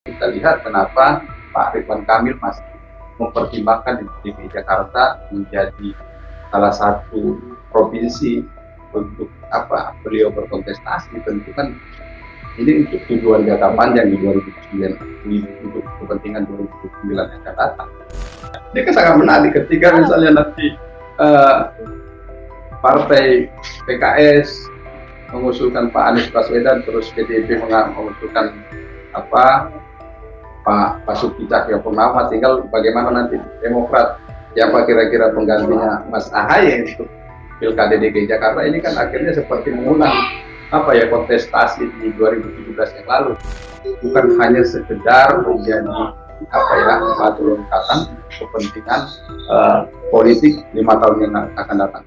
Kita lihat kenapa Pak Ridwan Kamil masih mempertimbangkan DKI Jakarta menjadi salah satu provinsi untuk beliau berkontestasi. Tentu kan ini untuk tujuan jangka panjang di 2009, untuk kepentingan 2009 yang akan datang. Ini kan sangat menarik ketika misalnya nanti partai PKS mengusulkan Pak Anies Baswedan, terus PDIP mengusulkan Pak Basuki Cahayapurnama, tinggal bagaimana nanti Demokrat siapa kira-kira penggantinya Mas Ahaye untuk Pilkada DKI Jakarta. Ini kan akhirnya seperti mengulang kontestasi di 2017 yang lalu, bukan hanya sekedar menjadi batu loncatan kepentingan politik 5 tahun yang akan datang.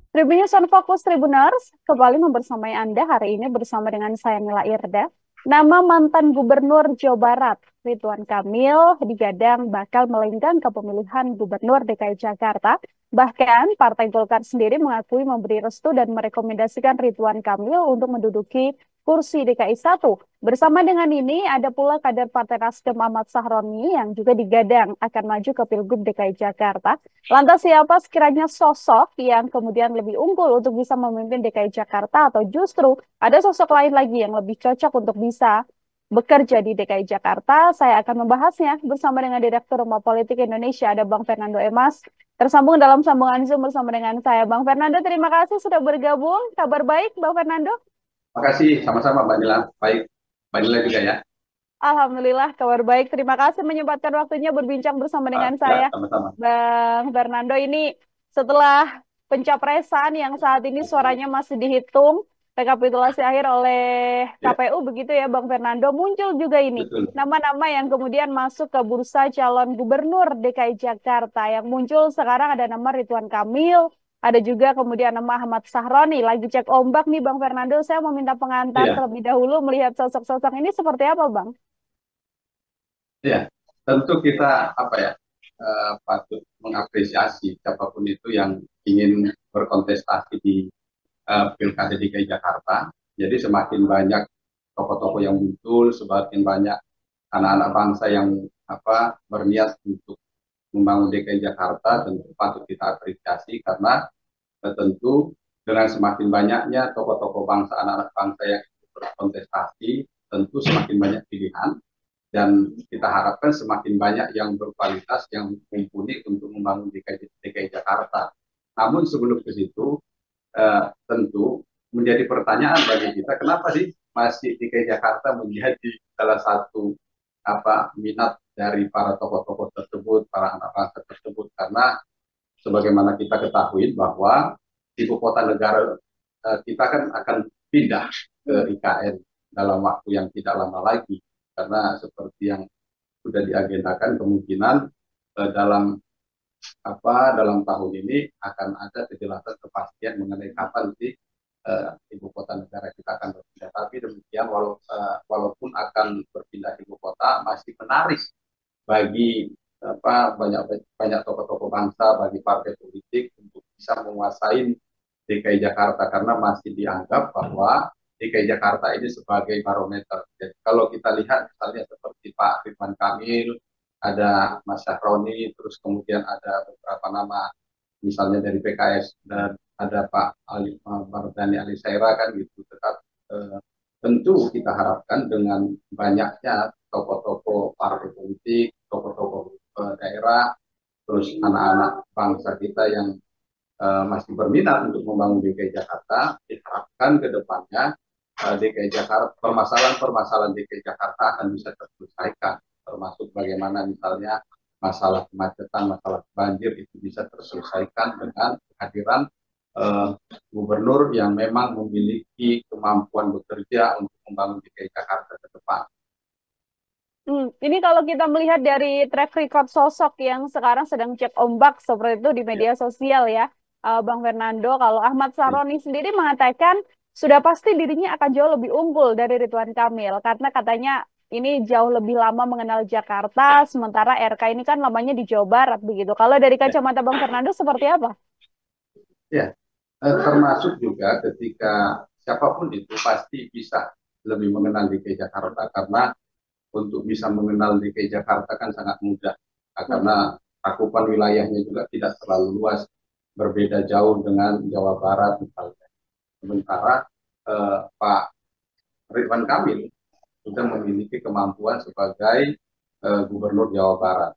Tribun News on Fokus Tribuners kembali membersamai Anda hari ini bersama dengan saya Mila Irda. Nama mantan Gubernur Jawa Barat Ridwan Kamil digadang bakal melenggang ke pemilihan Gubernur DKI Jakarta. Bahkan Partai Golkar sendiri mengakui memberi restu dan merekomendasikan Ridwan Kamil untuk menduduki kursi DKI 1. Bersama dengan ini ada pula kader Partai Nasdem Ahmad Sahroni yang juga digadang akan maju ke Pilgub DKI Jakarta. Lantas siapa sekiranya sosok yang kemudian lebih unggul untuk bisa memimpin DKI Jakarta, atau justru ada sosok lain lagi yang lebih cocok untuk bisa bekerja di DKI Jakarta? Saya akan membahasnya bersama dengan Direktur Rumah Politik Indonesia, ada Bang Fernando Emas. Tersambung dalam sambungan Zoom bersama dengan saya. Bang Fernando, terima kasih sudah bergabung. Kabar baik, Bang Fernando? Terima kasih, sama-sama Mbak Nila. Baik, Mbak Nila juga ya. Alhamdulillah, kabar baik. Terima kasih menyempatkan waktunya berbincang bersama dengan saya. Sama-sama. Bang Fernando, ini setelah pencapresan yang saat ini suaranya masih dihitung, rekapitulasi akhir oleh KPU, begitu ya Bang Fernando, muncul juga ini nama-nama yang kemudian masuk ke bursa calon gubernur DKI Jakarta. Yang muncul sekarang ada nama Ridwan Kamil, ada juga kemudian nama Ahmad Sahroni. Lagi cek ombak nih Bang Fernando, saya mau minta pengantar terlebih dahulu melihat sosok-sosok ini seperti apa Bang? Ya, tentu kita patut mengapresiasi siapapun itu yang ingin berkontestasi di Pilkada DKI Jakarta. Jadi semakin banyak tokoh-tokoh yang muncul, semakin banyak anak-anak bangsa yang berniat untuk membangun DKI Jakarta, tentu patut kita apresiasi karena tentu dengan semakin banyaknya tokoh-tokoh bangsa, anak-anak bangsa yang berkontestasi, tentu semakin banyak pilihan dan kita harapkan semakin banyak yang berkualitas, yang mumpuni untuk membangun DKI Jakarta. Namun sebelum ke situ, tentu menjadi pertanyaan bagi kita, kenapa sih masih DKI Jakarta menjadi salah satu minat dari para tokoh-tokoh tersebut, para anak bangsa tersebut, karena sebagaimana kita ketahui bahwa ibu kota negara kita kan akan pindah ke IKN dalam waktu yang tidak lama lagi, karena seperti yang sudah diagendakan kemungkinan dalam tahun ini akan ada kejelasan kepastian mengenai kapan sih ibu kota negara kita akan berpindah. Tapi demikian walaupun akan berpindah ibu kota, masih menarik bagi banyak tokoh-tokoh bangsa, bagi partai politik untuk bisa menguasai DKI Jakarta, karena masih dianggap bahwa DKI Jakarta ini sebagai barometer. Jadi kalau kita lihat misalnya seperti Pak Ridwan Kamil, ada Mas Sahroni, terus kemudian ada beberapa nama misalnya dari PKS dan ada Pak Mardhani Alisera kan gitu. Tentu kita harapkan dengan banyaknya tokoh-tokoh partai politik, tokoh-tokoh daerah, terus anak-anak bangsa kita yang masih berminat untuk membangun DKI Jakarta, diharapkan ke depannya DKI Jakarta, permasalahan-permasalahan DKI Jakarta akan bisa terselesaikan, termasuk bagaimana misalnya masalah kemacetan, masalah banjir itu bisa terselesaikan dengan kehadiran gubernur yang memang memiliki kemampuan bekerja untuk membangun DKI Jakarta ke depan. Ini kalau kita melihat dari track record sosok yang sekarang sedang cek ombak seperti itu di media sosial ya, Bang Fernando, kalau Ahmad Sahroni sendiri mengatakan sudah pasti dirinya akan jauh lebih unggul dari Ridwan Kamil karena katanya ini jauh lebih lama mengenal Jakarta, sementara RK ini kan lamanya di Jawa Barat begitu. Kalau dari kacamata Bang Fernando seperti apa? Ya, termasuk juga ketika siapapun itu pasti bisa lebih mengenal DKI Jakarta, karena untuk bisa mengenal DKI Jakarta kan sangat mudah, karena cakupan wilayahnya juga tidak terlalu luas, berbeda jauh dengan Jawa Barat misalnya. Sementara Pak Ridwan Kamil sudah memiliki kemampuan sebagai Gubernur Jawa Barat.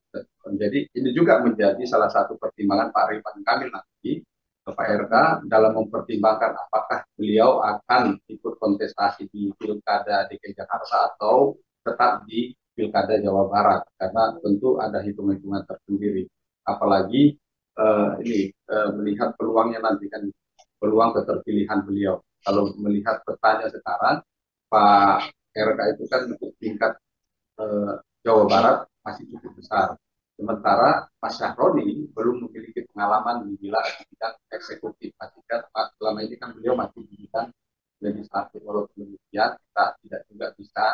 Jadi ini juga menjadi salah satu pertimbangan Pak Ridwan Kamil nanti ke Pak RK dalam mempertimbangkan apakah beliau akan ikut kontestasi di Pilkada DKI Jakarta atau tetap di Pilkada Jawa Barat, karena tentu ada hitung-hitungan tersendiri. Apalagi melihat peluangnya nanti kan, peluang keterpilihan beliau. Kalau melihat petanya sekarang, Pak RK itu kan untuk tingkat Jawa Barat masih cukup besar. Sementara Mas Syahroni belum memiliki pengalaman di bidang eksekutif. Pastikan selama ini kan beliau masih di bidang legislatif. Walaupun demikian, kita tidak juga bisa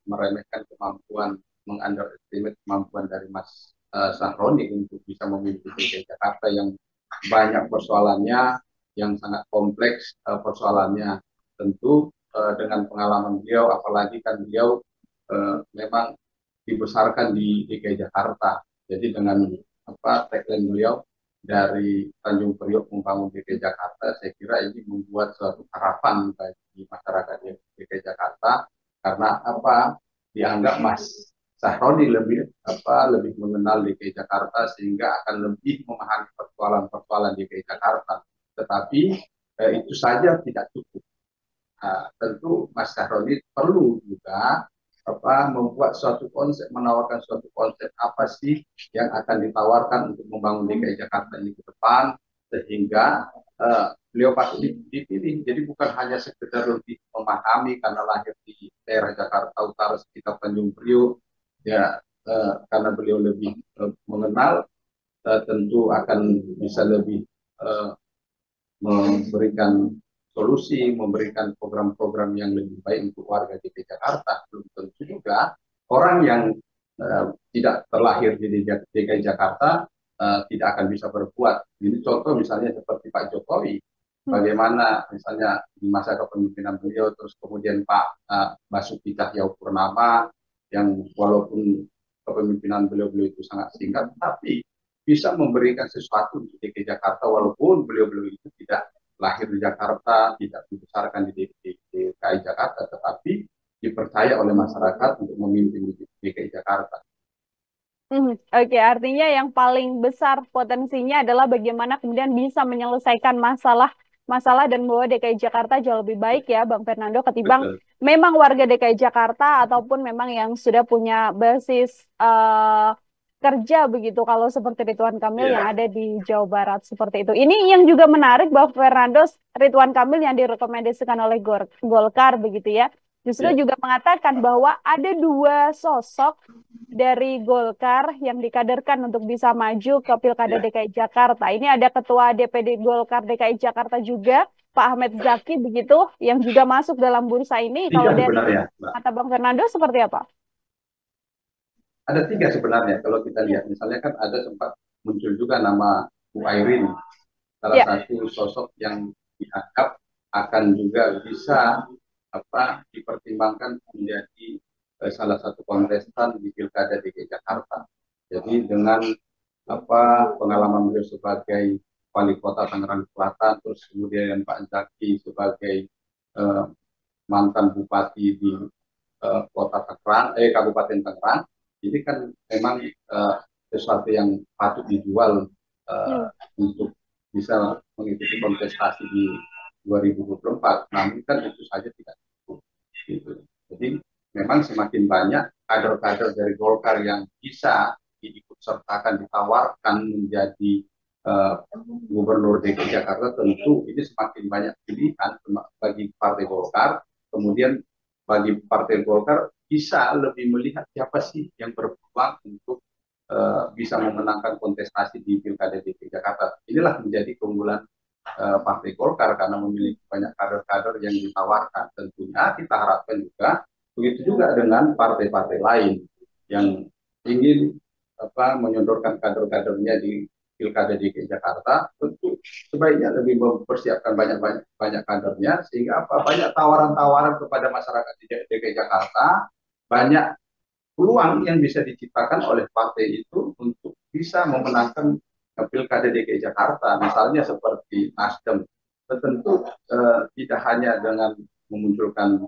meremehkan kemampuan, mengunderestimate kemampuan dari Mas Syahroni untuk bisa memimpin DKI Jakarta yang banyak persoalannya, yang sangat kompleks persoalannya. Tentu dengan pengalaman beliau, apalagi kan beliau memang dibesarkan di DKI Jakarta. Jadi dengan tagline beliau dari Tanjung Priok membangun DKI Jakarta, saya kira ini membuat suatu harapan bagi masyarakat DKI Jakarta, karena dianggap Mas Sahroni lebih mengenal DKI Jakarta sehingga akan lebih memahami persoalan-persoalan DKI Jakarta. Tetapi itu saja tidak cukup. Tentu Mas Sahroni perlu juga membuat suatu konsep, menawarkan suatu konsep apa sih yang akan ditawarkan untuk membangun DKI Jakarta ini ke depan, sehingga beliau patut dipilih. Jadi bukan hanya sekedar lebih memahami karena lahir di daerah Jakarta Utara sekitar Tanjung Priok, ya karena beliau lebih mengenal, tentu akan bisa lebih memberikan solusi, memberikan program-program yang lebih baik untuk warga DKI Jakarta. Belum tentu juga orang yang tidak terlahir di DKI Jakarta tidak akan bisa berbuat. Ini contoh misalnya seperti Pak Jokowi, bagaimana misalnya di masa kepemimpinan beliau, terus kemudian Pak Basuki Cahayapurnama, yang walaupun kepemimpinan beliau itu sangat singkat, tapi bisa memberikan sesuatu untuk DKI Jakarta, walaupun beliau itu tidak lahir di Jakarta, tidak dibesarkan di DKI Jakarta, tetapi dipercaya oleh masyarakat untuk memimpin DKI Jakarta. Oke, artinya yang paling besar potensinya adalah bagaimana kemudian bisa menyelesaikan masalah dan membawa DKI Jakarta jauh lebih baik ya, Bang Fernando, ketimbang memang warga DKI Jakarta ataupun memang yang sudah punya basis kerja begitu, kalau seperti Ridwan Kamil yang ada di Jawa Barat seperti itu. Ini yang juga menarik, Bang Fernando, Ridwan Kamil yang direkomendasikan oleh Golkar begitu ya, justru juga mengatakan bahwa ada dua sosok dari Golkar yang dikaderkan untuk bisa maju ke Pilkada DKI Jakarta. Ini ada Ketua DPD Golkar DKI Jakarta juga, Pak Ahmed Zaki begitu, yang juga masuk dalam bursa ini. Kalau dari kata Bang Fernando seperti apa? Ada tiga sebenarnya. Kalau kita lihat, misalnya kan ada sempat muncul juga nama Bu Airin, salah satu sosok yang dianggap akan juga bisa dipertimbangkan menjadi salah satu kontestan di Pilkada DKI Jakarta. Jadi dengan pengalaman beliau sebagai wali kota Tangerang Selatan, terus kemudian Pak Zaki sebagai mantan bupati di kota Tangerang, Kabupaten Tangerang, ini kan memang sesuatu yang patut dijual untuk bisa mengikuti kontestasi di 2024. Namun kan itu saja tidak cukup. Gitu. Jadi memang semakin banyak kader-kader dari Golkar yang bisa diikutsertakan, ditawarkan menjadi Gubernur DKI Jakarta, tentu ini semakin banyak pilihan bagi Partai Golkar. Kemudian bagi Partai Golkar bisa lebih melihat siapa sih yang berpeluang untuk bisa memenangkan kontestasi di Pilkada DKI Jakarta. Inilah menjadi keunggulan Partai Golkar karena memiliki banyak kader-kader yang ditawarkan. Tentunya kita harapkan juga begitu juga dengan partai-partai lain yang ingin menyodorkan kader-kadernya di Pilkada DKI Jakarta, tentu sebaiknya lebih mempersiapkan banyak kadernya, sehingga apa, banyak tawaran-tawaran kepada masyarakat di DKI Jakarta, banyak peluang yang bisa diciptakan oleh partai itu untuk bisa memenangkan Pilkada DKI Jakarta, misalnya seperti Nasdem. Tentu tidak hanya dengan memunculkan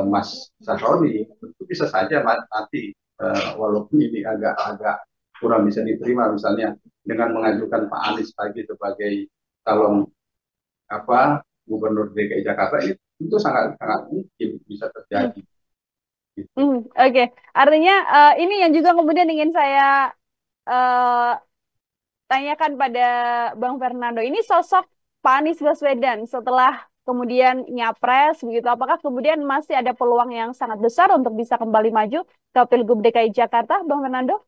Mas Sahroni, tentu bisa saja nanti walaupun ini agak kurang bisa diterima, misalnya dengan mengajukan Pak Anies lagi sebagai calon Gubernur DKI Jakarta, itu sangat sangat mungkin bisa terjadi. Oke. Artinya ini yang juga kemudian ingin saya eh, tanyakan pada Bang Fernando. Ini sosok Pak Anies Baswedan setelah kemudian nyapres begitu, apakah kemudian masih ada peluang yang sangat besar untuk bisa kembali maju ke Pilgub DKI Jakarta, Bang Fernando?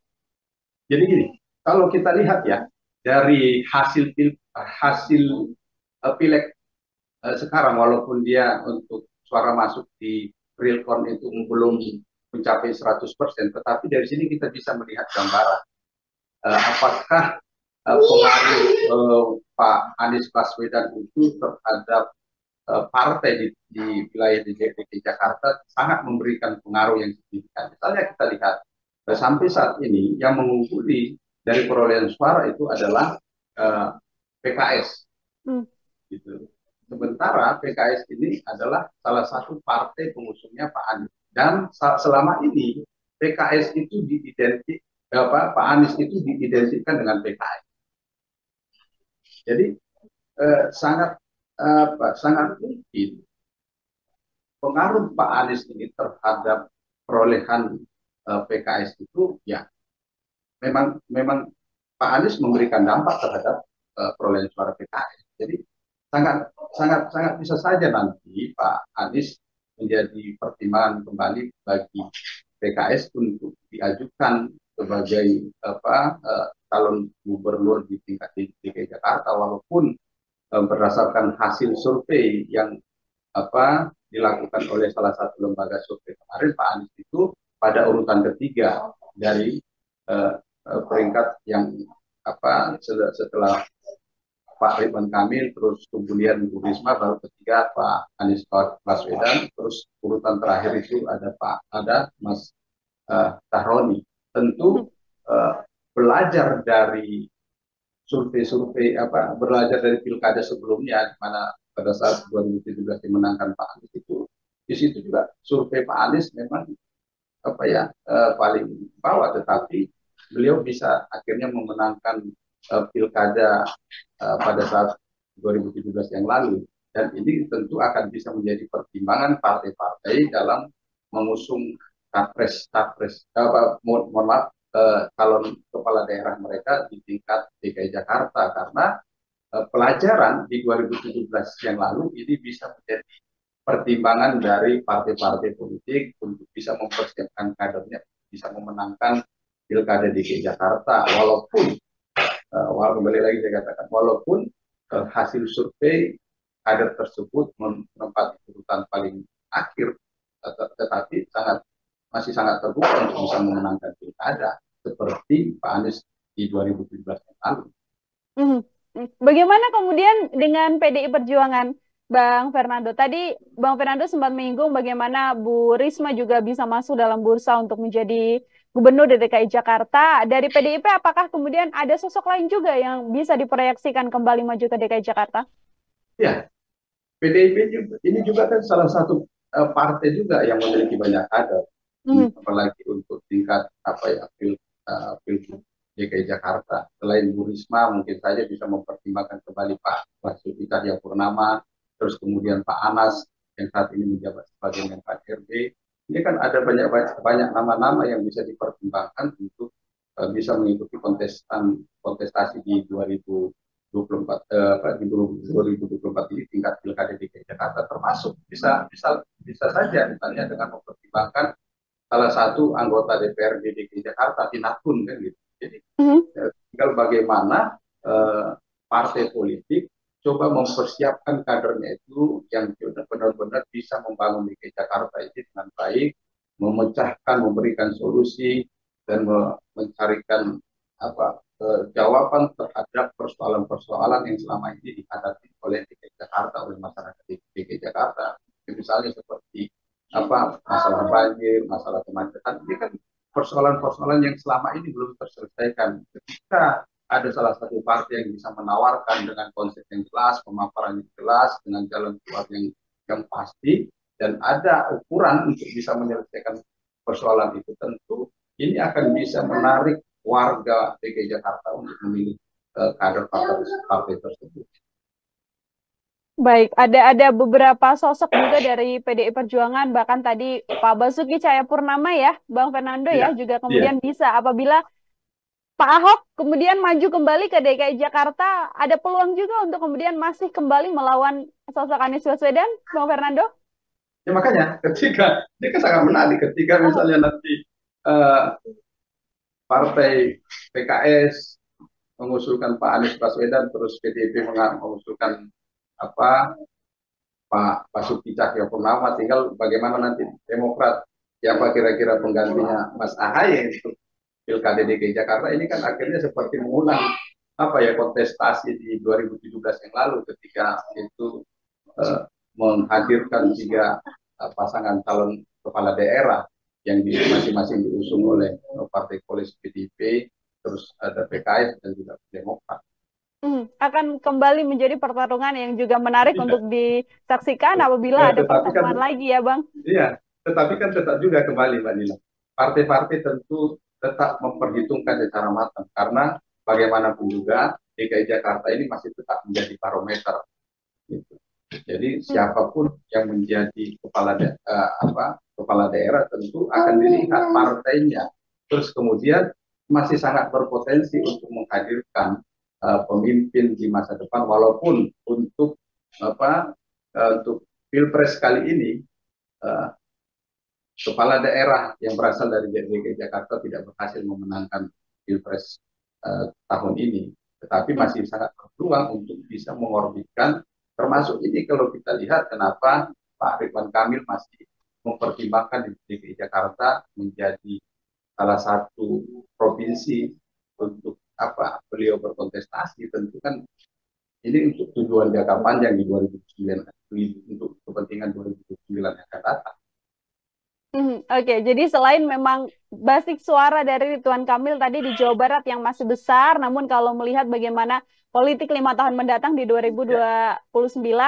Jadi gini, kalau kita lihat ya dari hasil pileg sekarang, walaupun dia untuk suara masuk di real count itu belum mencapai 100%, tetapi dari sini kita bisa melihat gambaran apakah pengaruh Pak Anies Baswedan itu terhadap partai di wilayah DKI Jakarta sangat memberikan pengaruh yang signifikan. Misalnya kita lihat sampai saat ini yang mengungguli dari perolehan suara itu adalah PKS. Gitu. Sementara PKS ini adalah salah satu partai pengusungnya Pak Anies, dan selama ini PKS itu Pak Anies itu diidentikan dengan PKS. Jadi sangat mungkin pengaruh Pak Anies ini terhadap perolehan PKS itu ya memang Pak Anies memberikan dampak terhadap perolehan suara PKS. Jadi sangat bisa saja nanti Pak Anies menjadi pertimbangan kembali bagi PKS untuk diajukan sebagai calon gubernur di tingkat DKI Jakarta, walaupun berdasarkan hasil survei yang dilakukan oleh salah satu lembaga survei kemarin, Pak Anies itu pada urutan ketiga dari peringkat yang setelah Pak Ridwan Kamil, terus kemudian Bu Risma, baru ketiga Pak Anies Baswedan, terus urutan terakhir itu ada Mas Sahroni. Tentu belajar dari survei belajar dari pilkada sebelumnya, di mana pada saat 2017 dimenangkan Pak Anies itu, di situ juga survei Pak Anies memang paling bawah, tetapi beliau bisa akhirnya memenangkan pilkada pada saat 2017 yang lalu, dan ini tentu akan bisa menjadi pertimbangan partai-partai dalam mengusung calon kepala daerah mereka di tingkat DKI Jakarta, karena pelajaran di 2017 yang lalu ini bisa menjadi pertimbangan dari partai-partai politik untuk bisa mempersiapkan kadernya bisa memenangkan pilkada DKI Jakarta, walaupun kembali lagi saya katakan, walaupun hasil survei kader tersebut menempati urutan paling akhir, tetapi masih sangat terbuka untuk bisa memenangkan pilkada seperti Pak Anies di 2017 yang lalu. Bagaimana kemudian dengan PDI Perjuangan, Bang Fernando? Tadi Bang Fernando sempat menyinggung bagaimana Bu Risma juga bisa masuk dalam bursa untuk menjadi Gubernur DKI Jakarta. Dari PDIP, apakah kemudian ada sosok lain juga yang bisa diproyeksikan kembali maju ke DKI Jakarta? Ya, PDIP ini juga kan salah satu partai juga yang memiliki banyak kader, apalagi untuk tingkat Pilgub DKI Jakarta. Selain Bu Risma, mungkin saja bisa mempertimbangkan kembali Pak Basuki Cahayapurnama, terus kemudian Pak Anas yang saat ini menjabat sebagai Menpan RB. Ini kan ada banyak nama-nama yang bisa dipertimbangkan untuk bisa mengikuti kontestasi di 2024 ini tingkat pilkada DKI Jakarta, termasuk bisa saja misalnya dengan mempertimbangkan salah satu anggota DPRD DKI Jakarta, Tinatun kan gitu. Jadi tinggal bagaimana partai politik coba mempersiapkan kadernya itu yang benar-benar bisa membangun DKI Jakarta ini dengan baik, memecahkan, memberikan solusi, dan mencarikan jawaban terhadap persoalan-persoalan yang selama ini dihadapi oleh DKI Jakarta, oleh masyarakat di DKI Jakarta. Misalnya seperti apa masalah banjir, masalah kemacetan, ini kan persoalan-persoalan yang selama ini belum terselesaikan. Ketika ada salah satu partai yang bisa menawarkan dengan konsep yang jelas, pemaparan yang jelas, dengan jalan keluar yang pasti, dan ada ukuran untuk bisa menyelesaikan persoalan itu, tentu ini akan bisa menarik warga DKI Jakarta untuk memilih kader partai tersebut. Baik, ada beberapa sosok juga dari PDI Perjuangan, bahkan tadi Pak Basuki Cahayapurnama ya, Bang Fernando ya, Iya, juga iya, kemudian bisa apabila Pak Ahok kemudian maju kembali ke DKI Jakarta, ada peluang juga untuk kemudian masih kembali melawan sosok Anies Baswedan, Bang Fernando? ya makanya ketika ini kan sangat menarik ketika misalnya nanti uh, partai PKS mengusulkan Pak Anies Baswedan, terus PDIP mengusulkan apa Pak Basuki Cahayapurnama, tinggal bagaimana nanti Demokrat, siapa kira-kira penggantinya Mas AHY untuk Pilkada DKI Jakarta. Ini kan akhirnya seperti mengulang apa ya kontestasi di 2017 yang lalu ketika itu menghadirkan tiga pasangan calon kepala daerah yang masing-masing diusung oleh partai koalisi PDIP, terus ada PKS dan juga Demokrat. Akan kembali menjadi pertarungan yang juga menarik Iya. untuk disaksikan apabila ada pertemuan lagi ya Bang. Iya, tetapi kan tetap juga kembali Mbak Nila. Partai-partai tentu tetap memperhitungkan secara matang karena bagaimanapun juga DKI Jakarta ini masih tetap menjadi barometer. Gitu. Jadi siapapun yang menjadi kepala daerah tentu akan dilihat partainya. Terus kemudian masih sangat berpotensi untuk menghadirkan pemimpin di masa depan, walaupun untuk untuk Pilpres kali ini kepala daerah yang berasal dari DKI Jakarta tidak berhasil memenangkan Pilpres tahun ini, tetapi masih sangat berpeluang untuk bisa mengorbitkan, termasuk ini kalau kita lihat kenapa Pak Ridwan Kamil masih mempertimbangkan DKI Jakarta menjadi salah satu provinsi untuk beliau berkontestasi. Tentu kan ini untuk tujuan jangka panjang di 2009, untuk kepentingan 2009 yang akan datang. Oke, jadi selain memang basis suara dari Ridwan Kamil tadi di Jawa Barat yang masih besar, namun kalau melihat bagaimana politik 5 tahun mendatang di 2029,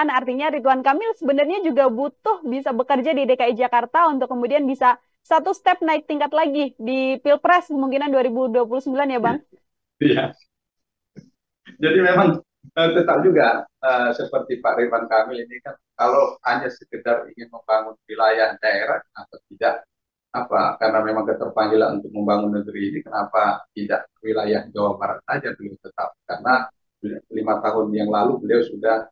artinya Ridwan Kamil sebenarnya juga butuh bisa bekerja di DKI Jakarta untuk kemudian bisa satu step naik tingkat lagi di Pilpres kemungkinan 2029 ya Bang? Iya. Jadi memang tetap juga seperti Pak Ridwan Kamil ini kan kalau hanya sekedar ingin membangun wilayah daerah, kenapa tidak karena memang keterpanggilan untuk membangun negeri ini, kenapa tidak wilayah Jawa Barat saja beliau tetap, karena 5 tahun yang lalu beliau sudah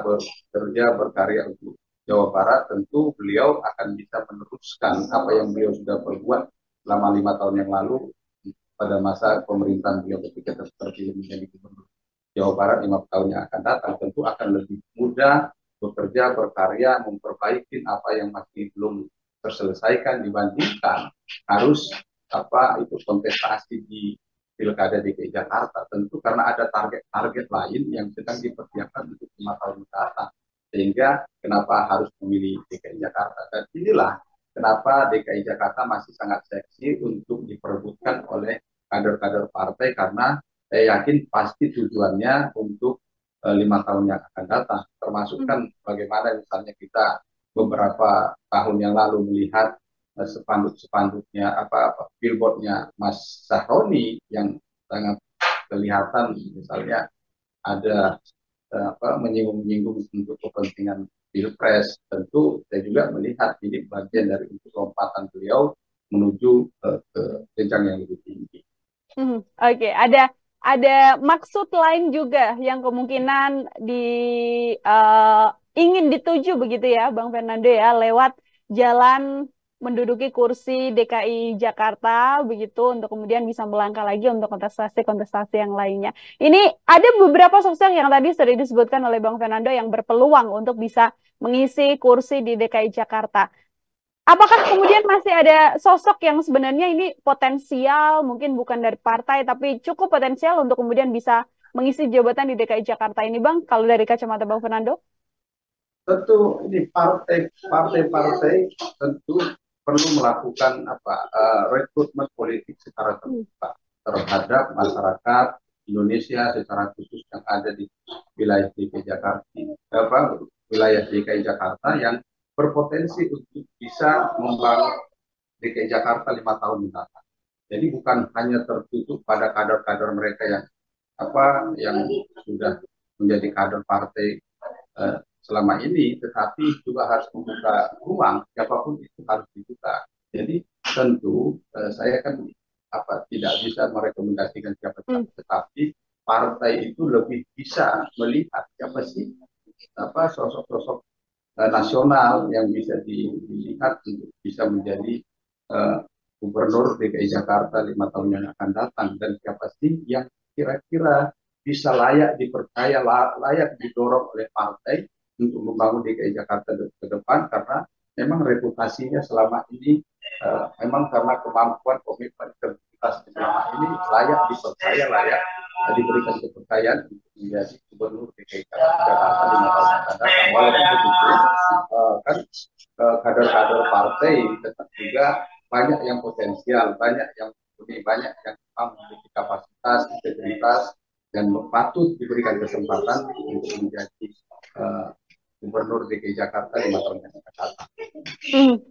bekerja berkarya untuk Jawa Barat, tentu beliau akan bisa meneruskan apa yang beliau sudah perbuat selama 5 tahun yang lalu pada masa pemerintahan beliau ketika terpilih menjadi gubernur Jawa Barat 5 tahun yang akan datang. Tentu akan lebih mudah bekerja, berkarya, memperbaiki apa yang masih belum terselesaikan dibandingkan harus itu kontestasi di Pilkada DKI Jakarta. Tentu karena ada target-target lain yang sedang dipersiapkan untuk 5 tahun ke datang. Sehingga kenapa harus memilih DKI Jakarta. Dan inilah kenapa DKI Jakarta masih sangat seksi untuk diperebutkan oleh kader-kader partai, karena saya yakin pasti tujuannya untuk 5 tahun yang akan datang. Termasuk kan bagaimana misalnya kita beberapa tahun yang lalu melihat spanduk-spanduknya billboardnya Mas Sahroni yang sangat kelihatan, misalnya ada menyinggung-nyinggung untuk kepentingan Pilpres. Tentu saya juga melihat ini bagian dari untuk lompatan beliau menuju ke jenjang yang lebih tinggi. Oke, ada maksud lain juga yang kemungkinan ingin dituju begitu ya, Bang Fernando ya, lewat jalan menduduki kursi DKI Jakarta begitu untuk kemudian bisa melangkah lagi untuk kontestasi-kontestasi yang lainnya. Ini ada beberapa sosok yang tadi sudah disebutkan oleh Bang Fernando yang berpeluang untuk bisa mengisi kursi di DKI Jakarta. Apakah kemudian masih ada sosok yang sebenarnya ini potensial, mungkin bukan dari partai, tapi cukup potensial untuk kemudian bisa mengisi jabatan di DKI Jakarta ini, Bang? Kalau dari kacamata Bang Fernando? Tentu ini partai-partai tentu perlu melakukan rekrutmen politik secara Hmm. terbuka terhadap masyarakat Indonesia secara khusus yang ada di wilayah DKI Jakarta, wilayah DKI Jakarta yang berpotensi untuk bisa membangun DKI Jakarta 5 tahun mendatang. Jadi bukan hanya tertutup pada kader-kader mereka yang sudah menjadi kader partai selama ini, tetapi juga harus membuka ruang, siapapun itu harus dibuka. Jadi tentu saya kan tidak bisa merekomendasikan siapa, tetapi partai itu lebih bisa melihat siapa sih sosok-sosok nasional yang bisa dilihat untuk bisa menjadi uh, gubernur DKI Jakarta 5 tahun yang akan datang, dan siapa sih yang kira-kira bisa layak dipercaya, layak didorong oleh partai untuk membangun DKI Jakarta ke depan, karena memang reputasinya selama ini memang karena kemampuan komitmen integritas selama ini layak dipercaya, layak diberikan kepercayaan untuk menjadi gubernur DKI Jakarta 5 tahun yang akan datang. Walaupun begitu, kan kader-kader partai tetap juga banyak yang potensial, banyak yang banyak yang memiliki kapasitas, integritas, dan patut diberikan kesempatan untuk menjadi gubernur DKI Jakarta 5 tahun yang akan datang.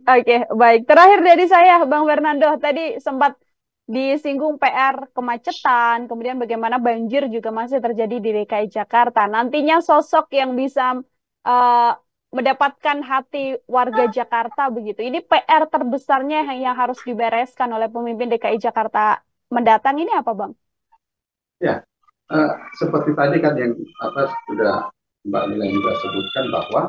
Oke, baik. Terakhir dari saya, Bang Fernando, tadi sempat disinggung PR kemacetan, kemudian bagaimana banjir juga masih terjadi di DKI Jakarta. Nantinya sosok yang bisa eh, mendapatkan hati warga Jakarta begitu. Ini PR terbesarnya yang harus dibereskan oleh pemimpin DKI Jakarta mendatang ini apa, Bang? Ya, seperti tadi kan yang sudah Mbak Mila juga sebutkan, bahwa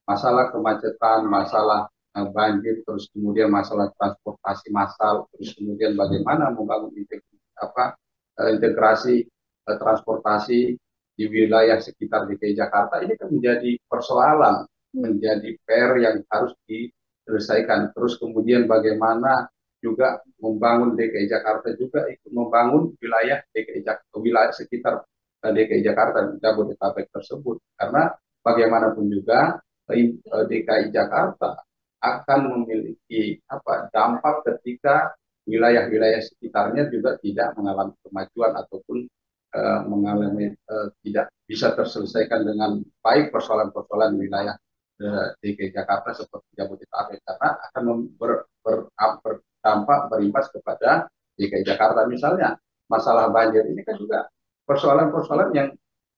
masalah kemacetan, masalah banjir, terus kemudian masalah transportasi massal, terus kemudian bagaimana membangun integrasi transportasi di wilayah sekitar DKI Jakarta, ini kan menjadi persoalan, menjadi PR yang harus diselesaikan. Terus kemudian bagaimana juga membangun DKI Jakarta juga ikut membangun wilayah DKI Jakarta, wilayah sekitar DKI Jakarta, Jabodetabek tersebut, karena bagaimanapun juga DKI Jakarta akan memiliki dampak ketika wilayah-wilayah sekitarnya juga tidak mengalami kemajuan ataupun mengalami tidak bisa terselesaikan dengan baik persoalan-persoalan wilayah DKI Jakarta seperti Jabodetabek, karena akan berdampak berimbas kepada DKI Jakarta. Misalnya masalah banjir ini kan juga persoalan-persoalan yang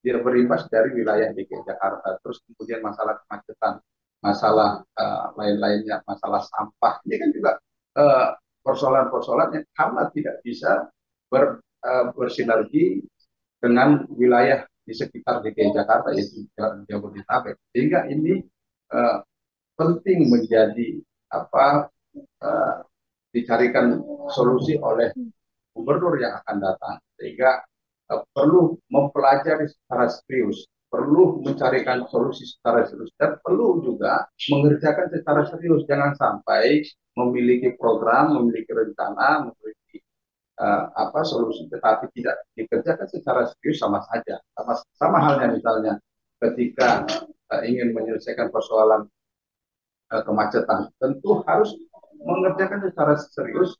berimbas dari wilayah DKI Jakarta. Terus kemudian masalah kemacetan, masalah lain-lainnya, masalah sampah, ini kan juga persoalan-persoalan yang karena tidak bisa bersinergi dengan wilayah di sekitar DKI Jakarta, yaitu Jabodetabek, sehingga ini penting menjadi dicarikan solusi oleh gubernur yang akan datang, sehingga perlu mempelajari secara serius, perlu mencarikan solusi secara serius, dan perlu juga mengerjakan secara serius. Jangan sampai memiliki program, memiliki rencana, memiliki solusi, tetapi tidak dikerjakan secara serius, sama saja. Sama halnya misalnya ketika ingin menyelesaikan persoalan kemacetan, tentu harus mengerjakan secara serius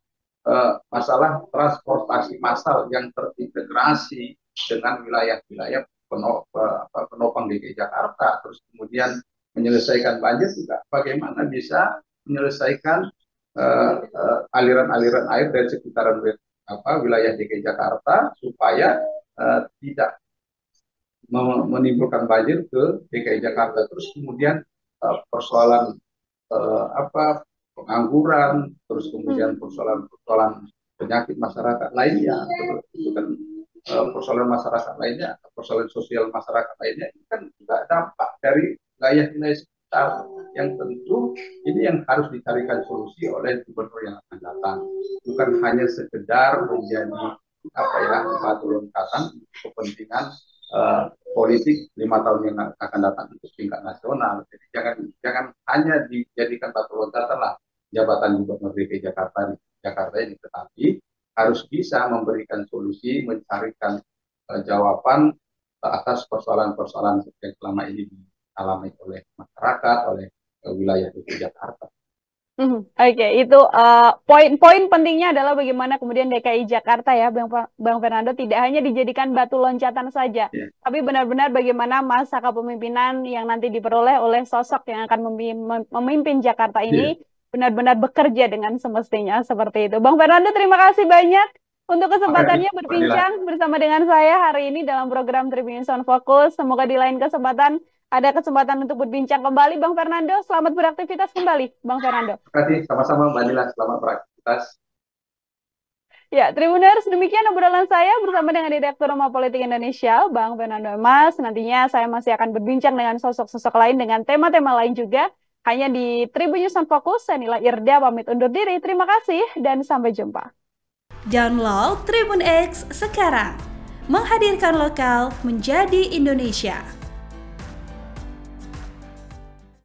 masalah transportasi massal yang terintegrasi dengan wilayah-wilayah penopang DKI Jakarta. Terus kemudian menyelesaikan banjir juga, bagaimana bisa menyelesaikan aliran-aliran air dari sekitaran wilayah DKI Jakarta supaya tidak menimbulkan banjir ke DKI Jakarta. Terus kemudian persoalan pengangguran, terus kemudian persoalan penyakit masyarakat lainnya, itu kan persoalan masyarakat lainnya, persoalan sosial masyarakat lainnya, itu kan juga dampak dari wilayah-wilayah sekitar, yang tentu ini yang harus dicarikan solusi oleh gubernur yang akan datang, bukan hanya sekedar menjadi batu loncatan kepentingan politik 5 tahun yang akan datang untuk tingkat nasional. Jadi jangan hanya dijadikan batu loncatan lah jabatan Gubernur DKI Jakarta ini, tetapi harus bisa memberikan solusi, mencarikan jawaban atas persoalan-persoalan yang selama ini dialami oleh masyarakat, oleh wilayah DKI Jakarta. Oke, itu poin-poin pentingnya adalah bagaimana kemudian DKI Jakarta ya, Bang Fernando, tidak hanya dijadikan batu loncatan saja, tapi benar-benar bagaimana masa kepemimpinan yang nanti diperoleh oleh sosok yang akan memimpin Jakarta ini benar-benar bekerja dengan semestinya seperti itu. Bang Fernando, terima kasih banyak untuk kesempatannya berbincang bersama dengan saya hari ini dalam program Tribun Sound Focus. Semoga di lain kesempatan ada kesempatan untuk berbincang kembali, Bang Fernando. Selamat beraktivitas kembali, Bang Fernando. Terima kasih, sama-sama Mbak Nila. Selamat beraktivitas. Ya, Tribuners, demikian obrolan saya bersama dengan Direktur Rumah Politik Indonesia, Bang Fernando Mas. Nantinya saya masih akan berbincang dengan sosok-sosok lain dengan tema-tema lain juga. Hanya di Tribun News Fokus, saya Nila Irda pamit undur diri. Terima kasih dan sampai jumpa. Download Tribun X sekarang. Menghadirkan lokal menjadi Indonesia.